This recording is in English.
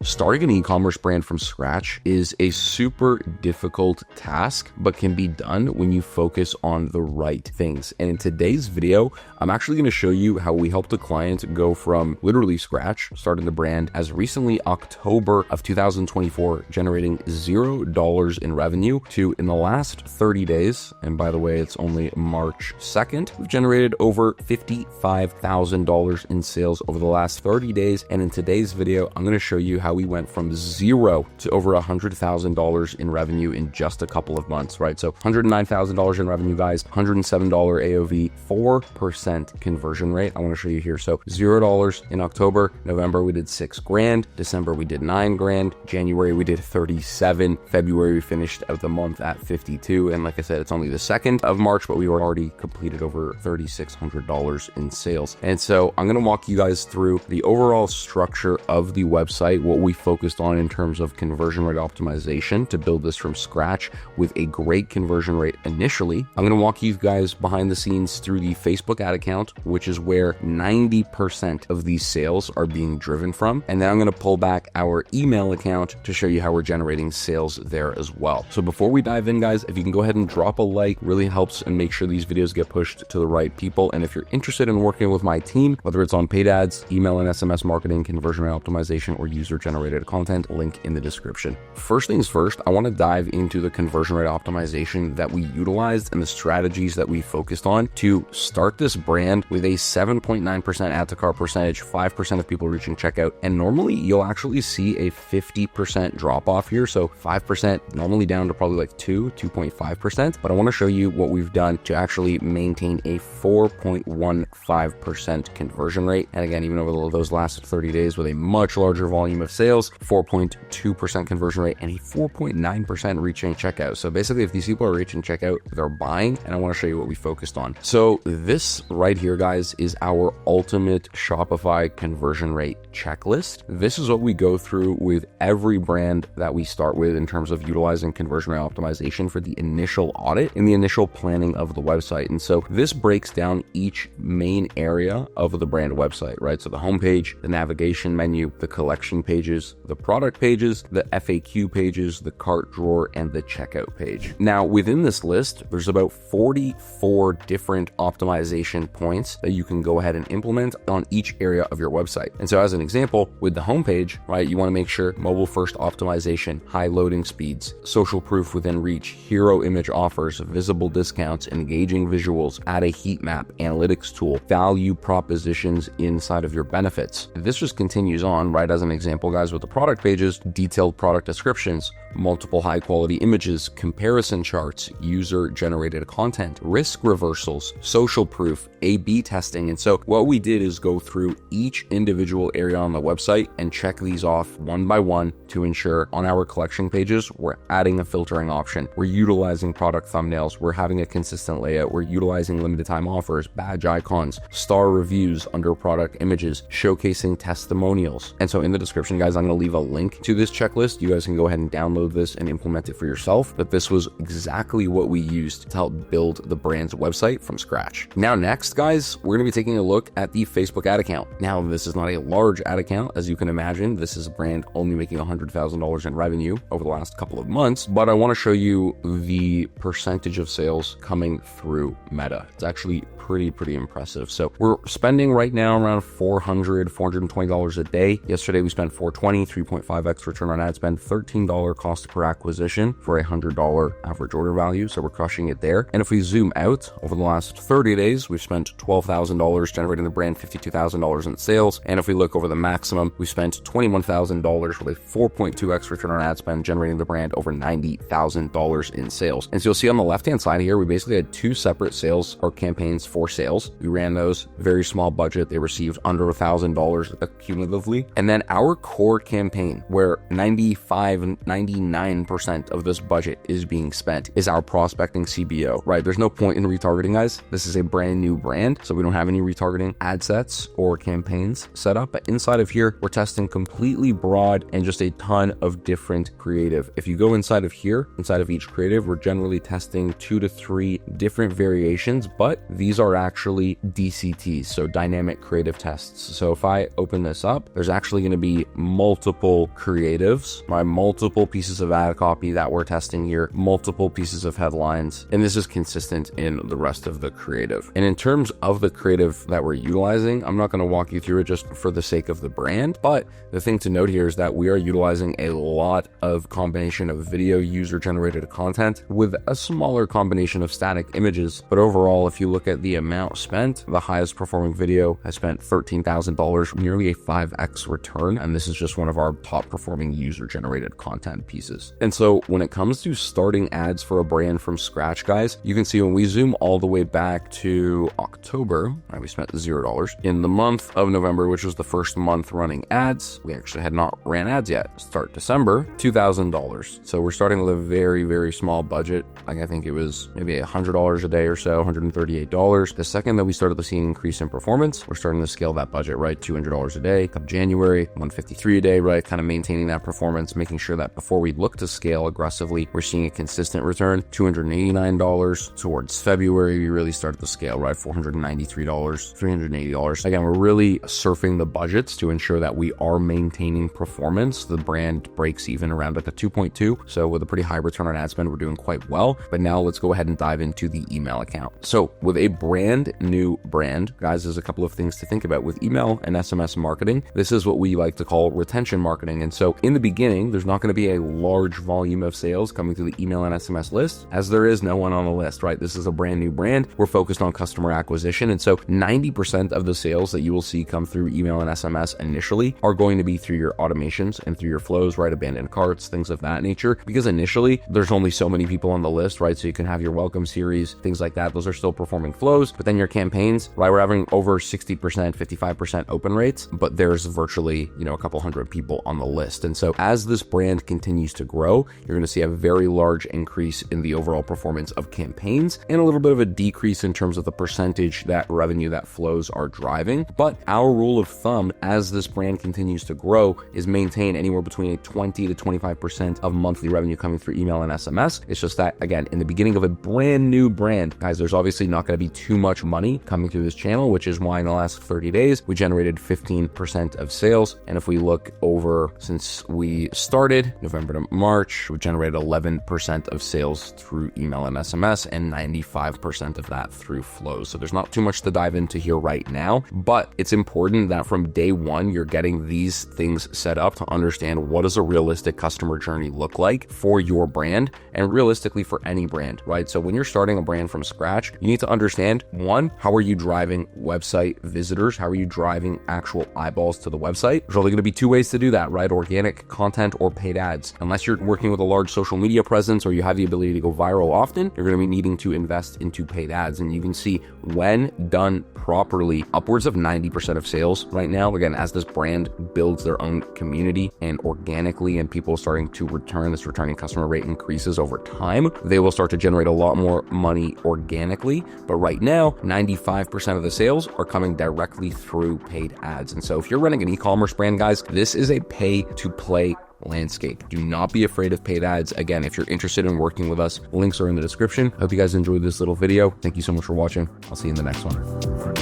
Starting an e-commerce brand from scratch is a super difficult task, but can be done when you focus on the right things. And in today's video, I'm actually going to show you how we helped a client go from literally scratch, starting the brand as recently October of 2024, generating $0 in revenue to in the last 30 days. And by the way, it's only March 2nd. We've generated over $55,000 in sales over the last 30 days. And in today's video, I'm going to show you how we went from zero to over $100,000 in revenue in just a couple of months, right? So $109,000 in revenue, guys, $107 AOV, 4% conversion rate. I want to show you here. So $0 in October, November, we did $6,000, December, we did $9,000, January, we did 37, February, we finished out the month at 52. And like I said, it's only the 2nd of March, but we were already completed over $3,600 in sales. And so I'm going to walk you guys through the overall structure of the website, what we focused on in terms of conversion rate optimization to build this from scratch with a great conversion rate initially. I'm going to walk you guys behind the scenes through the Facebook ad account, which is where 90% of these sales are being driven from. And then I'm going to pull back our email account to show you how we're generating sales there as well. So before we dive in, guys, if you can go ahead and drop a like, really helps and make sure these videos get pushed to the right people. And if you're interested in working with my team, whether it's on paid ads, email and SMS marketing, conversion rate optimization, or user-generated content, link in the description. First things first, I want to dive into the conversion rate optimization that we utilized and the strategies that we focused on to start this brand with a 7.9% add to cart percentage, 5% of people reaching checkout. And normally you'll actually see a 50% drop off here. So 5% normally down to probably like 2.5%. But I want to show you what we've done to actually maintain a 4.15% conversion rate. And again, even over those last 30 days with a much larger volume of sales, 4.2% conversion rate and a 4.9% reaching checkout. So basically, if these people are reaching checkout, they're buying, and I want to show you what we focused on. So this right here, guys, is our ultimate Shopify conversion rate checklist. This is what we go through with every brand that we start with in terms of utilizing conversion rate optimization for the initial audit and the initial planning of the website. And so this breaks down each main area of the brand website, right? So the homepage, the navigation menu, the collection pages, the product pages, the FAQ pages, the cart drawer, and the checkout page. Now, within this list, there's about 44 different optimization points that you can go ahead and implement on each area of your website. And so as an example, with the homepage, right, you want to make sure mobile first optimization, high loading speeds, social proof within reach, hero image offers, visible discounts, engaging visuals, add a heat map, analytics tool, value propositions inside of your benefits. This just continues on, right? As an example, guys, with the product pages, detailed product descriptions, multiple high quality images, comparison charts, user generated content, risk reversals, social proof, A/B testing. And so what we did is go through each individual area on the website and check these off one by one to ensure on our collection pages, we're adding a filtering option. We're utilizing product thumbnails. We're having a consistent layout. We're utilizing limited time offers, badge icons, star reviews under product images, showcasing testimonials. And so in the description, guys, I'm going to leave a link to this checklist. You guys can go ahead and download this and implement it for yourself. But this was exactly what we used to help build the brand's website from scratch. Now, next, guys, we're going to be taking a look at the Facebook ad account. Now, this is not a large ad account, as you can imagine. This is a brand only making $100,000 in revenue over the last couple of months, but I want to show you the percentage of sales coming through Meta. It's actually pretty impressive. So we're spending right now around $420 a day. Yesterday we spent $420, 3.5x return on ad spend, $13 cost per acquisition for a $100 average order value. So we're crushing it there. And if we zoom out over the last 30 days, we've spent $12,000 generating the brand $52,000 in sales. And if we look over the maximum, we spent $21,000 with a 4.2x return on ad spend, generating the brand over $90,000 in sales. And so you'll see on the left-hand side here, we basically had two separate sales or campaigns for sales. We ran those, very small budget. They received under $1,000 cumulatively. And then our core campaign, where 99% of this budget is being spent, is our prospecting CBO, right? There's no point in retargeting, guys. This is a brand new brand, so we don't have any retargeting ad sets or campaigns set up. But inside of here, we're testing completely broad and just a ton of different creative. If you go inside of here, inside of each creative, we're generally testing 2 to 3 different variations, but these are actually DCTs, so dynamic creative tests. So if I open this up, there's actually going to be multiple creatives, multiple pieces of ad copy that we're testing here, multiple pieces of headlines, and this is consistent in the rest of the creative. And in terms of the creative that we're utilizing, I'm not going to walk you through it just for the sake of the brand, but the thing to note here is that we are utilizing a lot of combination of video user generated content with a smaller combination of static images. But overall, if you look at the amount spent, the highest performing video has spent $13,000, nearly a 5x return. And this is just one of our top performing user generated content pieces. And so when it comes to starting ads for a brand from scratch, guys, you can see when we zoom all the way back to October, we spent $0. In the month of November, which was the first month running ads, we actually had not ran ads yet. Start December, $2,000. So we're starting with a very, very small budget. Like I think it was maybe $100 a day or so, $138. The second that we started to see an increase in performance, we're starting to scale that budget, right? $200 a day. Come January, $153 a day, right? Kind of maintaining that performance, making sure that before we look to scale aggressively, we're seeing a consistent return. $289 towards February, we really started to scale, right? $493, $380. Again, we're really surfing the budgets to ensure that we are maintaining performance. The brand breaks even around at the 2.2. So with a pretty high return on ad spend, we're doing quite well. But now let's go ahead and dive into the email account. So with a brand new brand, guys, there's a couple of things to think about with email and SMS marketing. This is what we like to call retention marketing. And so in the beginning, there's not going to be a large volume of sales coming through the email and SMS list, as there is no one on the list, right? This is a brand new brand. We're focused on customer acquisition. And so 90% of the sales that you will see come through email and SMS initially are going to be through your automations and through your flows, right? Abandoned carts, things of that nature, because initially there's only so many people on the list, right? So you can have your welcome series, things like that. Those are still performing flows, but then your campaigns, right? We're having over 60%, 55% open rates, but there's virtually, a couple hundred people on the list. And so as this brand continues to grow, you're going to see a very large increase in the overall performance of campaigns and a little bit of a decrease in terms of the percentage that revenue that flows are driving. But our rule of thumb as this brand continues to grow is maintain anywhere between a 20 to 25% of monthly revenue coming through email and SMS. It's just that, again, in the beginning of a brand new brand, guys, there's obviously not going to be too much money coming through this channel, which is why in the last 30 days, we generated 15% of sales. And if we look over since we started November to March, we generated 11% of sales through email and SMS and 95% of that through flows. So there's not too much to dive into here right now, but it's important that from day one, you're getting these things set up to understand what does a realistic customer journey look like for your brand and realistically for any brand, right? So when you're starting a brand from scratch, you need to understand, one, how are you driving website visitors? How are you driving actual eyeballs to the website? There's only going to be two ways to do that, right? Organic content or paid ads. Unless you're working with a large social media presence or you have the ability to go viral often, you're going to be needing to invest into paid ads. And you can see when done properly, upwards of 90% of sales right now, again, as this brand builds their own community and organically and people starting to return, this returning customer rate increases over time, they will start to generate a lot more money organically. But right now, 95% of the sales are coming directly through paid ads. And so if you're running an e-commerce brand, guys, this is a pay to play landscape. Do not be afraid of paid ads. Again, if you're interested in working with us, links are in the description. I hope you guys enjoyed this little video. Thank you so much for watching. I'll see you in the next one.